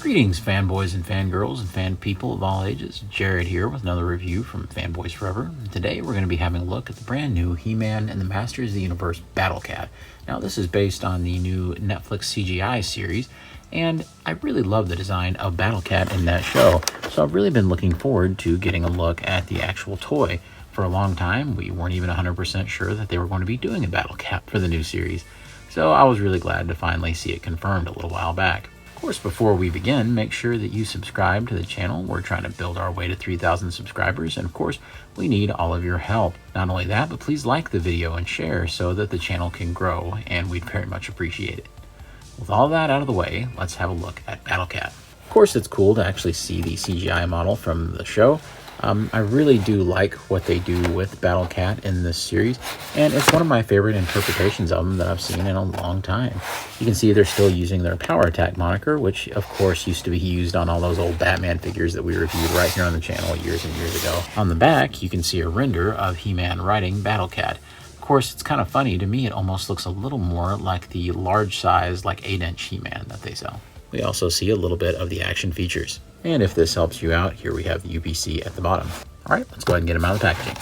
Greetings, fanboys and fangirls and fan people of all ages. Jared here with another review from Fanboys Forever. Today we're going to be having a look at the brand new He-Man and the Masters of the Universe Battle Cat. Now this is based on the new Netflix CGI series, and I really love the design of Battle Cat in that show, so I've really been looking forward to getting a look at the actual toy. For a long time, we weren't even 100% sure that they were going to be doing a Battle Cat for the new series, so I was really glad to finally see it confirmed a little while back. Of course, before we begin, make sure that you subscribe to the channel. We're trying to build our way to 3,000 subscribers, and of course, we need all of your help. Not only that, but please like the video and share so that the channel can grow, and we'd very much appreciate it. With all that out of the way, let's have a look at Battle Cat. Of course, it's cool to actually see the CGI model from the show. I really do like what they do with Battle Cat in this series, and it's one of my favorite interpretations of them that I've seen in a long time. You can see they're still using their Power Attack moniker, which of course used to be used on all those old Batman figures that we reviewed right here on the channel years and years ago. On the back, you can see a render of He-Man riding Battle Cat. Of course, it's kind of funny. To me, it almost looks a little more like the large size, like 8-inch He-Man that they sell. We also see a little bit of the action features. And if this helps you out, here we have the UPC at the bottom. All right, let's go ahead and get him out of the packaging.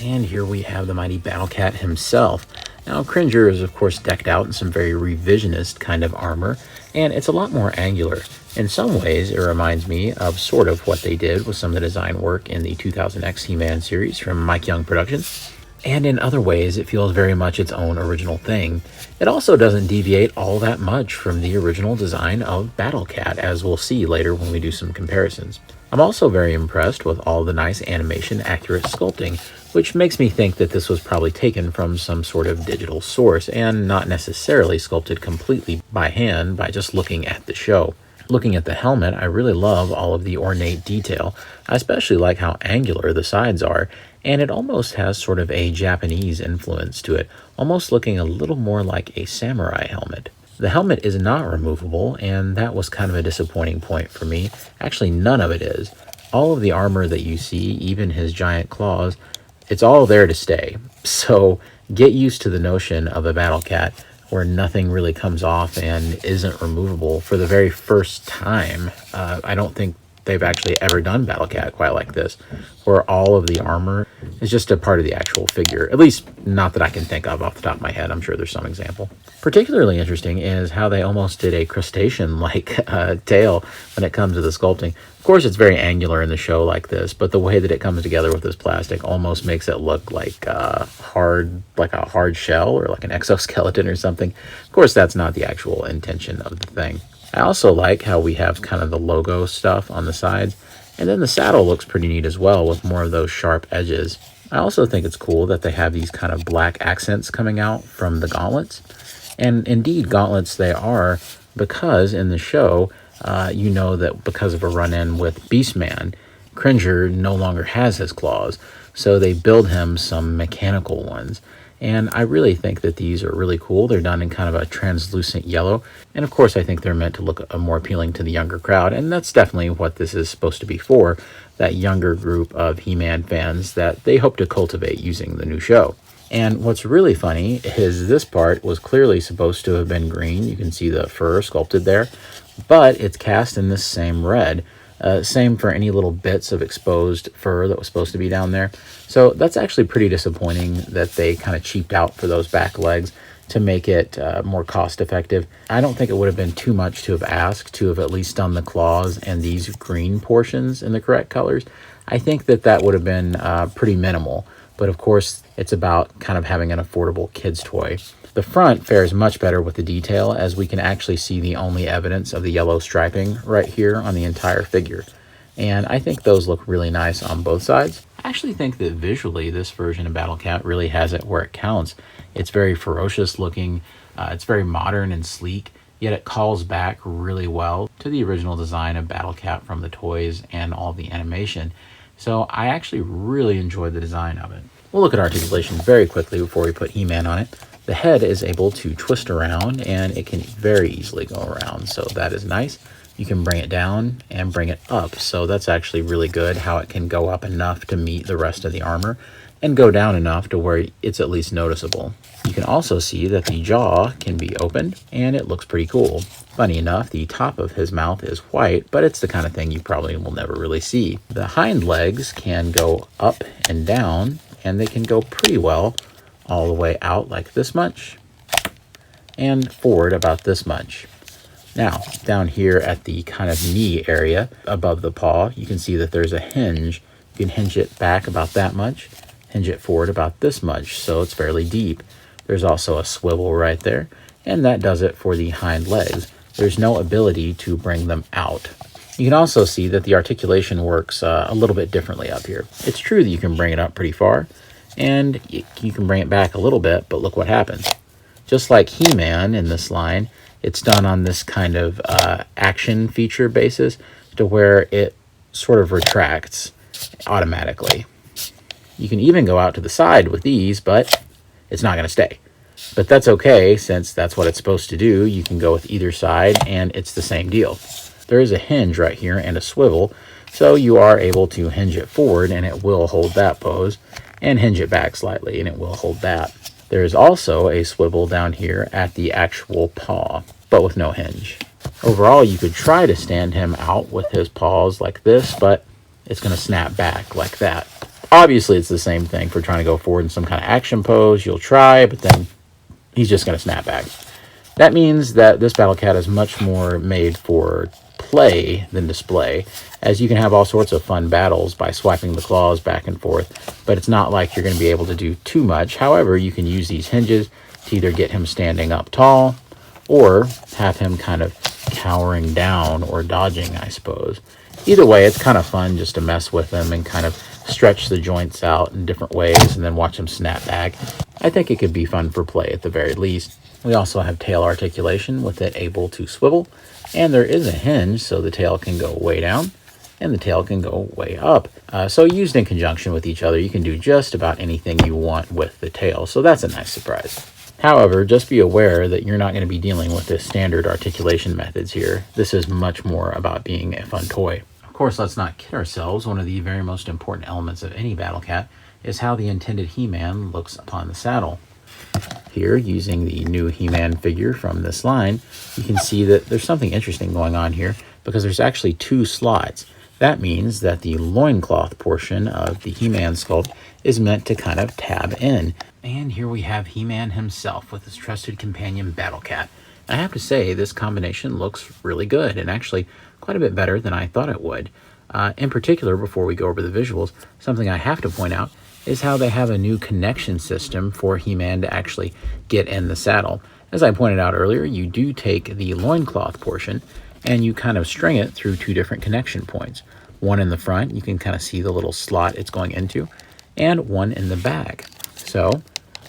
And here we have the mighty Battle Cat himself. Now, Cringer is of course decked out in some very revisionist kind of armor, and it's a lot more angular. In some ways, it reminds me of sort of what they did with some of the design work in the 2000X He-Man series from Mike Young Productions. And in other ways, it feels very much its own original thing. It also doesn't deviate all that much from the original design of Battle Cat, as we'll see later when we do some comparisons. I'm also very impressed with all the nice animation, accurate sculpting, which makes me think that this was probably taken from some sort of digital source and not necessarily sculpted completely by hand by just looking at the show. Looking at the helmet, I really love all of the ornate detail. I especially like how angular the sides are, and it almost has sort of a Japanese influence to it, almost looking a little more like a samurai helmet. The helmet is not removable, and that was kind of a disappointing point for me. Actually, none of it is. All of the armor that you see, even his giant claws, it's all there to stay. So get used to the notion of a Battle Cat where nothing really comes off and isn't removable for the very first time. I don't think they've actually ever done Battle Cat quite like this, where all of the armor is just a part of the actual figure. At least not that I can think of off the top of my head. I'm sure there's some example. Particularly interesting is how they almost did a crustacean-like tail when it comes to the sculpting. Of course, it's very angular in the show like this, but the way that it comes together with this plastic almost makes it look like a hard shell or like an exoskeleton or something. Of course, that's not the actual intention of the thing. I also like how we have kind of the logo stuff on the sides, and then the saddle looks pretty neat as well with more of those sharp edges. I also think it's cool that they have these kind of black accents coming out from the gauntlets. And indeed, gauntlets they are, because in the show, you know that because of a run-in with Beastman, Cringer no longer has his claws, so they build him some mechanical ones. And I really think that these are really cool. They're done in kind of a translucent yellow. And of course, I think they're meant to look more appealing to the younger crowd. And that's definitely what this is supposed to be for, that younger group of He-Man fans that they hope to cultivate using the new show. And what's really funny is this part was clearly supposed to have been green. You can see the fur sculpted there, but it's cast in this same red. Same for any little bits of exposed fur that was supposed to be down there. So that's actually pretty disappointing that they kind of cheaped out for those back legs to make it more cost effective. I don't think it would have been too much to have asked to have at least done the claws and these green portions in the correct colors. I think that that would have been pretty minimal. But of course, it's about kind of having an affordable kid's toy. The front fares much better with the detail, as we can actually see the only evidence of the yellow striping right here on the entire figure. And I think those look really nice on both sides. I actually think that visually this version of Battle Cat really has it where it counts. It's very ferocious looking, it's very modern and sleek, yet it calls back really well to the original design of Battle Cat from the toys and all the animation. So I actually really enjoyed the design of it. We'll look at articulation very quickly before we put He-Man on it. The head is able to twist around, and it can very easily go around, so that is nice. You can bring it down and bring it up, so that's actually really good how it can go up enough to meet the rest of the armor. and go down enough to where it's at least noticeable. You can also see that the jaw can be opened, and it looks pretty cool. Funny enough, the top of his mouth is white, but it's the kind of thing you probably will never really see. The hind legs can go up and down, and they can go pretty well all the way out like this much, and forward about this much. Now, down here at the kind of knee area above the paw, you can see that there's a hinge. You can hinge it back about that much, hinge it forward about this much, so it's fairly deep. There's also a swivel right there, and that does it for the hind legs. There's no ability to bring them out. You can also see that the articulation works a little bit differently up here. It's true that you can bring it up pretty far, and you can bring it back a little bit, but look what happens. Just like He-Man in this line, it's done on this kind of action feature basis to where it sort of retracts automatically. You can even go out to the side with these, but it's not going to stay. But that's okay, since that's what it's supposed to do. You can go with either side, and it's the same deal. There is a hinge right here and a swivel, so you are able to hinge it forward, and it will hold that pose, and hinge it back slightly, and it will hold that. There is also a swivel down here at the actual paw, but with no hinge. Overall, you could try to stand him out with his paws like this, but it's going to snap back like that. Obviously, it's the same thing for trying to go forward in some kind of action pose. You'll try, but then he's just going to snap back. That means that this Battle Cat is much more made for play than display, as you can have all sorts of fun battles by swiping the claws back and forth, but it's not like you're going to be able to do too much. However, you can use these hinges to either get him standing up tall or have him kind of cowering down or dodging, I suppose. Either way, it's kind of fun just to mess with him and kind of stretch the joints out in different ways and then watch him snap back. I think it could be fun for play at the very least. We also have tail articulation with it able to swivel, and there is a hinge so the tail can go way down and the tail can go way up. So used in conjunction with each other, you can do just about anything you want with the tail, so that's a nice surprise. However, just be aware that you're not going to be dealing with the standard articulation methods here. This is much more about being a fun toy. Of course, let's not kid ourselves. One of the very most important elements of any Battle Cat is how the intended He-Man looks upon the saddle. Here, using the new He-Man figure from this line, you can see that there's something interesting going on here because there's actually two slots. That means that the loincloth portion of the He-Man sculpt is meant to kind of tab in. And here we have He-Man himself with his trusted companion Battle Cat. I have to say, this combination looks really good, and actually quite a bit better than I thought it would. In particular, before we go over the visuals, something I have to point out is how they have a new connection system for He-Man to actually get in the saddle. As I pointed out earlier, you do take the loincloth portion and you kind of string it through two different connection points. One in the front, you can kind of see the little slot it's going into, and one in the back. So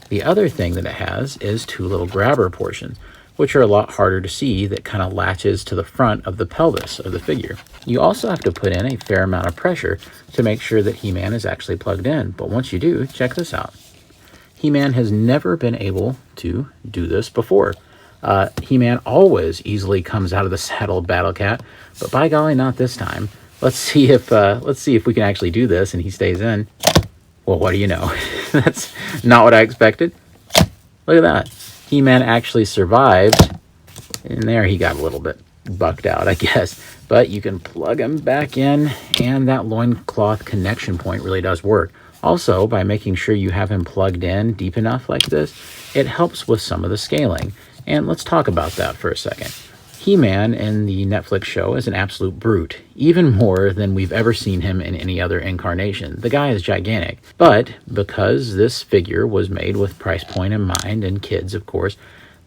the other thing that it has is two little grabber portions, which are a lot harder to see, that kind of latches to the front of the pelvis of the figure. You also have to put in a fair amount of pressure to make sure that He-Man is actually plugged in. But once you do, check this out. He-Man has never been able to do this before. He-Man always easily comes out of the saddle Battle Cat, but by golly, not this time. Let's see if we can actually do this and he stays in. Well, what do you know? That's not what I expected. Look at that. He-Man actually survived. And there he got a little bit bucked out, I guess. But you can plug him back in, and that loincloth connection point really does work. Also, by making sure you have him plugged in deep enough like this, it helps with some of the scaling. And let's talk about that for a second. He-Man in the Netflix show is an absolute brute, even more than we've ever seen him in any other incarnation. The guy is gigantic, but because this figure was made with price point in mind, and kids, of course,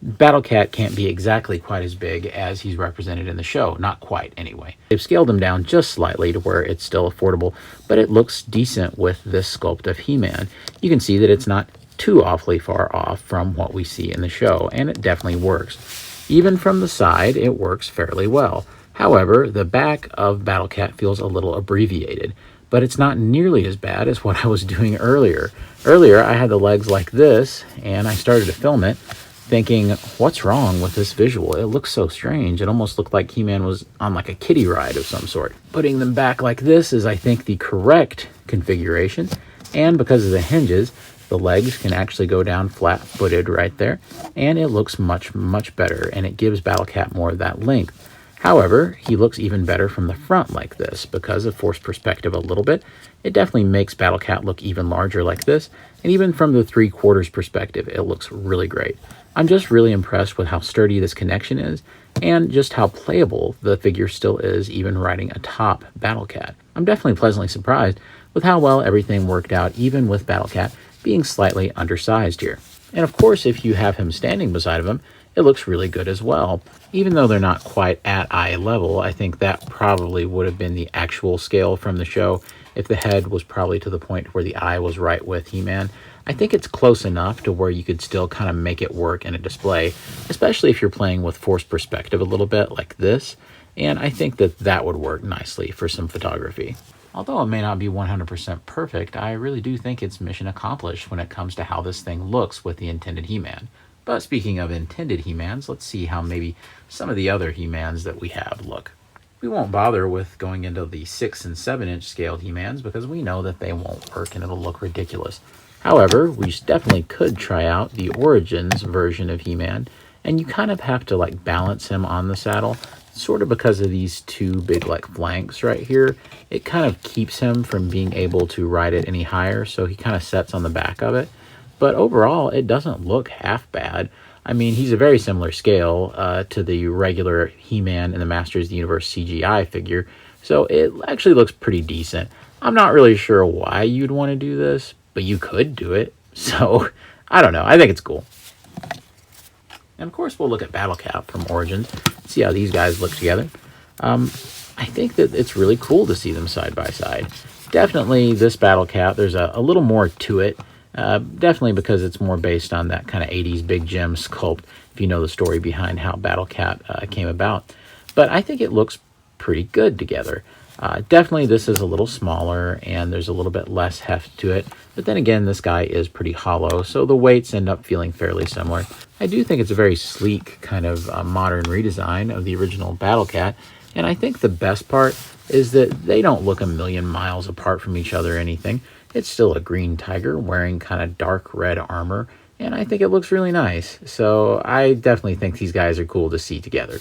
Battle Cat can't be exactly quite as big as he's represented in the show. Not quite, anyway. They've scaled him down just slightly to where it's still affordable, but it looks decent with this sculpt of He-Man. You can see that it's not too awfully far off from what we see in the show, and it definitely works. Even from the side, it works fairly well. However, the back of Battle Cat feels a little abbreviated, but it's not nearly as bad as what I was doing earlier. Earlier, I had the legs like this, and I started to film it, thinking, what's wrong with this visual? It looks so strange. It almost looked like He-Man was on like a kiddie ride of some sort. Putting them back like this is, I think, the correct configuration, And because of the hinges, the legs can actually go down flat-footed right there, and it looks much, much better, and it gives Battle Cat more of that length. However, he looks even better from the front like this because of forced perspective a little bit. It definitely makes Battle Cat look even larger like this, and even from the 3/4 perspective, it looks really great. I'm just really impressed with how sturdy this connection is, and just how playable the figure still is even riding atop Battle Cat. I'm definitely pleasantly surprised with how well everything worked out, even with Battle Cat being slightly undersized here. And of course, if you have him standing beside him, it looks really good as well. Even though they're not quite at eye level, I think that probably would have been the actual scale from the show if the head was probably to the point where the eye was right with He-Man. I think it's close enough to where you could still kind of make it work in a display, especially if you're playing with forced perspective a little bit like this, and I think that that would work nicely for some photography. Although it may not be 100% perfect, I really do think it's mission accomplished when it comes to how this thing looks with the intended He-Man. But speaking of intended He-Mans, let's see how maybe some of the other He-Mans that we have look. We won't bother with going into the 6 and 7-inch scaled He-Mans because we know that they won't work and it'll look ridiculous. However, we definitely could try out the Origins version of He-Man, and you kind of have to like balance him on the saddle, sort of because of these two big like flanks right here. It kind of keeps him from being able to ride it any higher, so he kind of sets on the back of it. But overall, it doesn't look half bad. I mean, he's a very similar scale to the regular He-Man and the Masters of the Universe CGI figure, so it actually looks pretty decent. I'm not really sure why you'd want to do this, but you could do it. So, I don't know. I think it's cool. And of course, we'll look at Battle Cat from Origins, see how these guys look together. I think that it's really cool to see them side by side. Definitely, this Battle Cat, there's a little more to it. Definitely because it's more based on that kind of 80s Big Jim sculpt, if you know the story behind how Battle Cat came about. But I think it looks pretty good together. Definitely this is a little smaller and there's a little bit less heft to it. But then again, this guy is pretty hollow, so the weights end up feeling fairly similar. I do think it's a very sleek kind of modern redesign of the original Battle Cat. And I think the best part is that they don't look a million miles apart from each other or anything. It's still a green tiger wearing kind of dark red armor, and I think it looks really nice. So I definitely think these guys are cool to see together.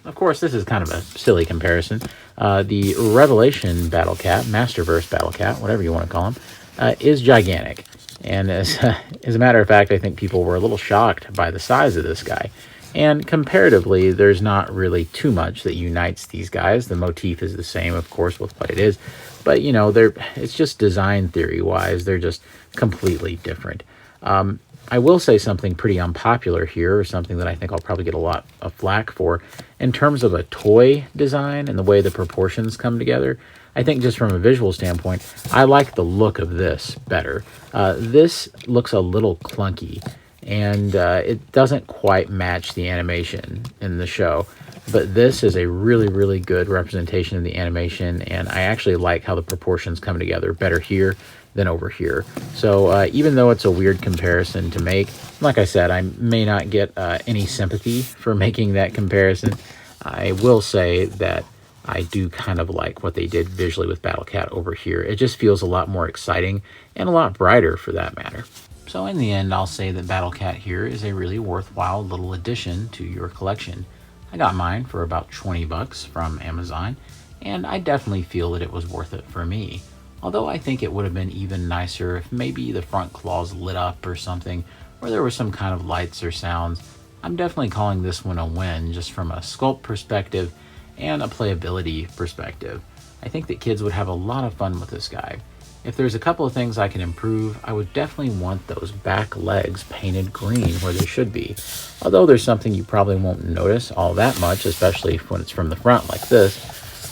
Of course, this is kind of a silly comparison. The Revelation Battle Cat, Masterverse Battle Cat, whatever you want to call him, is gigantic. And as a matter of fact, I think people were a little shocked by the size of this guy. And comparatively, there's not really too much that unites these guys. The motif is the same, of course, with what it is. But, you know, it's just design theory-wise, they're just completely different. I will say something pretty unpopular here, or something that I think I'll probably get a lot of flack for. In terms of a toy design and the way the proportions come together, I think just from a visual standpoint, I like the look of this better. This looks a little clunky, and it doesn't quite match the animation in the show. But this is a really, really good representation of the animation, and I actually like how the proportions come together better here than over here. So even though it's a weird comparison to make, like I said, I may not get any sympathy for making that comparison. I will say that I do kind of like what they did visually with Battle Cat over here. It just feels a lot more exciting and a lot brighter for that matter. So in the end, I'll say that Battle Cat here is a really worthwhile little addition to your collection. I got mine for about 20 bucks from Amazon, and I definitely feel that it was worth it for me. Although I think it would have been even nicer if maybe the front claws lit up or something, or there were some kind of lights or sounds. I'm definitely calling this one a win just from a sculpt perspective and a playability perspective. I think that kids would have a lot of fun with this guy. If there's a couple of things I can improve, I would definitely want those back legs painted green where they should be. Although there's something you probably won't notice all that much, especially when it's from the front like this.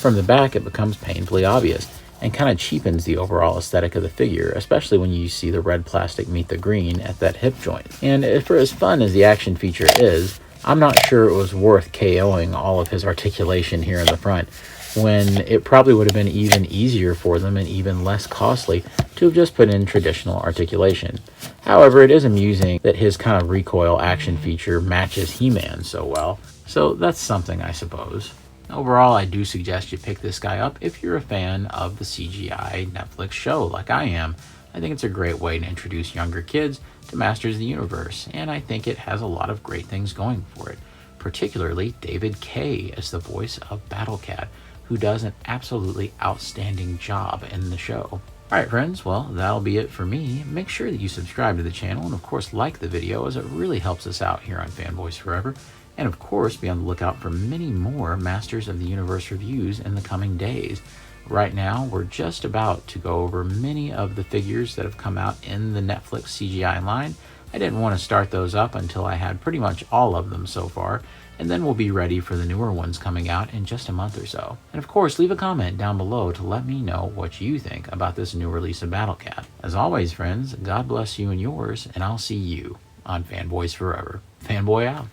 From the back, it becomes painfully obvious and kind of cheapens the overall aesthetic of the figure, especially when you see the red plastic meet the green at that hip joint. And for as fun as the action feature is, I'm not sure it was worth KOing all of his articulation here in the front, when it probably would have been even easier for them and even less costly to have just put in traditional articulation. However, it is amusing that his kind of recoil action feature matches He-Man so well, so that's something, I suppose. Overall, I do suggest you pick this guy up if you're a fan of the CGI Netflix show like I am. I think it's a great way to introduce younger kids to Masters of the Universe, and I think it has a lot of great things going for it, particularly David Kaye as the voice of Battle Cat, who does an absolutely outstanding job in the show. Alright friends, well that'll be it for me. Make sure that you subscribe to the channel and of course like the video, as it really helps us out here on Fanboys Forever. And of course be on the lookout for many more Masters of the Universe reviews in the coming days. Right now we're just about to go over many of the figures that have come out in the Netflix CGI line. I didn't want to start those up until I had pretty much all of them so far, and then we'll be ready for the newer ones coming out in just a month or so. And of course, leave a comment down below to let me know what you think about this new release of Battle Cat. As always, friends, God bless you and yours, and I'll see you on Fanboys Forever. Fanboy out.